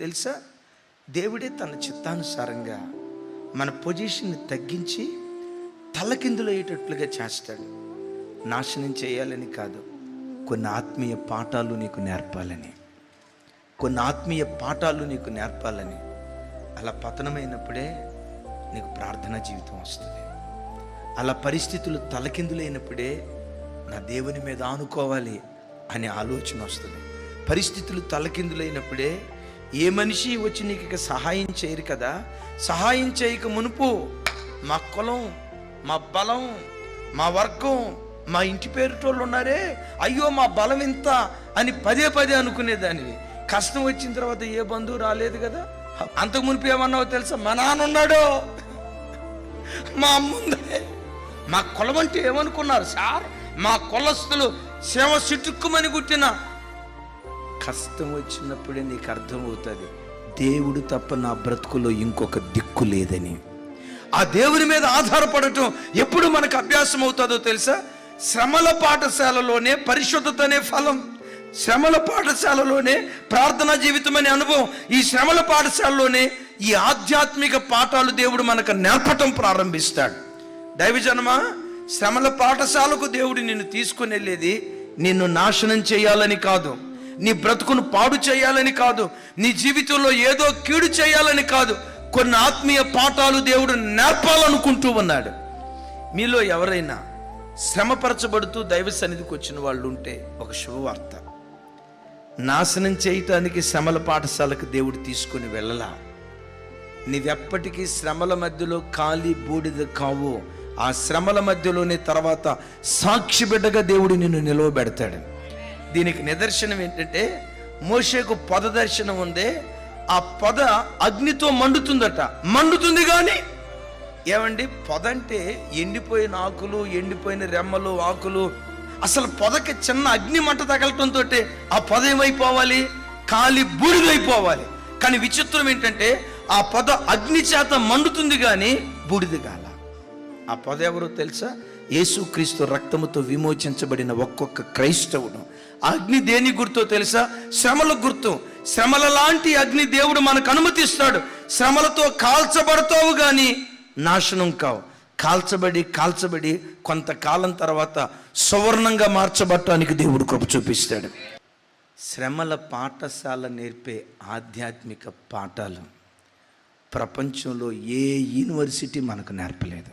తెలుసా? దేవుడే తన చిత్తానుసారంగా మన పొజిషన్ని తగ్గించి తలకిందులయ్యేటట్లుగా చేస్తాడు. నాశనం చేయాలని కాదు, కొన్ని ఆత్మీయ పాఠాలు నీకు నేర్పాలని, కొన్ని ఆత్మీయ పాఠాలు నీకు నేర్పాలని. అలా పతనమైనప్పుడే నీకు ప్రార్థనా జీవితం వస్తుంది. అలా పరిస్థితులు తలకిందులైనప్పుడే నా దేవుని మీద ఆనుకోవాలి అనే ఆలోచన వస్తుంది. పరిస్థితులు తలకిందులైనప్పుడే ఏ మనిషి వచ్చి నీకు ఇక సహాయం చేయరు కదా. సహాయం చేయక మునుపు మా కులం, మా బలం, మా వర్గం, మా ఇంటి పేరుటోళ్ళు ఉన్నారే, అయ్యో మా బలం ఇంత అని పదే పదే అనుకునేదానివి. కష్టం వచ్చిన తర్వాత ఏ బంధువు రాలేదు కదా. అంతకు మునుపు ఏమన్నావో తెలుసా? మా నాన్న ఉన్నాడు, మా అమ్ముందే. మా కులం అంటే ఏమనుకున్నారు సార్? మా కులస్తులు సేవ సిట్టుక్కుమని గుట్టిన. కష్టం వచ్చినప్పుడే నీకు అర్థమవుతుంది దేవుడు తప్ప నా బ్రతుకులో ఇంకొక దిక్కు లేదని. ఆ దేవుని మీద ఆధారపడటం ఎప్పుడు మనకు అభ్యాసం అవుతుందో తెలుసా? శ్రమల పాఠశాలలోనే పరిశుద్ధత అనే ఫలం, శ్రమల పాఠశాలలోనే ప్రార్థనా జీవితం అనే అనుభవం, ఈ శ్రమల పాఠశాలలోనే ఈ ఆధ్యాత్మిక పాఠాలు దేవుడు మనకు నేర్పటం ప్రారంభిస్తాడు. దైవజనమా, శ్రమల పాఠశాలకు దేవుడు నిన్ను తీసుకుని వెళ్ళేది నిన్ను నాశనం చేయాలని కాదు, నీ బ్రతుకును పాడు చేయాలని కాదు, నీ జీవితంలో ఏదో కీడు చేయాలని కాదు. కొన్ని ఆత్మీయ పాఠాలు దేవుడు నేర్పాలనుకుంటూ ఉన్నాడు. మీలో ఎవరైనా శ్రమపరచబడుతూ దైవ సన్నిధికి వచ్చిన వాళ్ళు ఉంటే ఒక శుభవార్త. నాశనం చేయటానికి శ్రమల పాఠశాలకు దేవుడు తీసుకుని వెళ్ళలా. నీవెప్పటికీ శ్రమల మధ్యలో ఖాళీ బూడిద కావు. ఆ శ్రమల మధ్యలోనే తర్వాత సాక్షి బిడ్డగా దేవుడు నిన్ను నిలవబెడతాడు. దీనికి నిదర్శనం ఏంటంటే, మోషేకు పొద దర్శనం ఉందే, ఆ పొద అగ్నితో మండుతుందట. మండుతుంది కానీ ఏమండి, పొద అంటే ఎండిపోయిన ఆకులు, ఎండిపోయిన రెమ్మలు, ఆకులు. అసలు పొదకి చిన్న అగ్ని మంట తగలటంతో ఆ పొద ఏమైపోవాలి? కాలి బూడిదైపోవాలి. కానీ విచిత్రం ఏంటంటే, ఆ పొద అగ్ని చేత మండుతుంది కానీ బూడిద కాల. ఆ పొద ఎవరో తెలుసా? యేసుక్రీస్తు రక్తముతో విమోచించబడిన ఒక్కొక్క క్రైస్తవుడు. అగ్ని దేని గుర్తో తెలుసా? శ్రమల గుర్తు. శ్రమల లాంటి అగ్ని దేవుడు మనకు అనుమతిస్తాడు. శ్రమలతో కాల్చబడతావు కానీ నాశనం కావు. కాల్చబడి కొంతకాలం తర్వాత సువర్ణంగా మార్చబడటానికి దేవుడు కృప చూపిస్తాడు. శ్రమల పాఠశాల నేర్పే ఆధ్యాత్మిక పాఠాలు ప్రపంచంలో ఏ యూనివర్సిటీ మనకు నేర్పలేదు.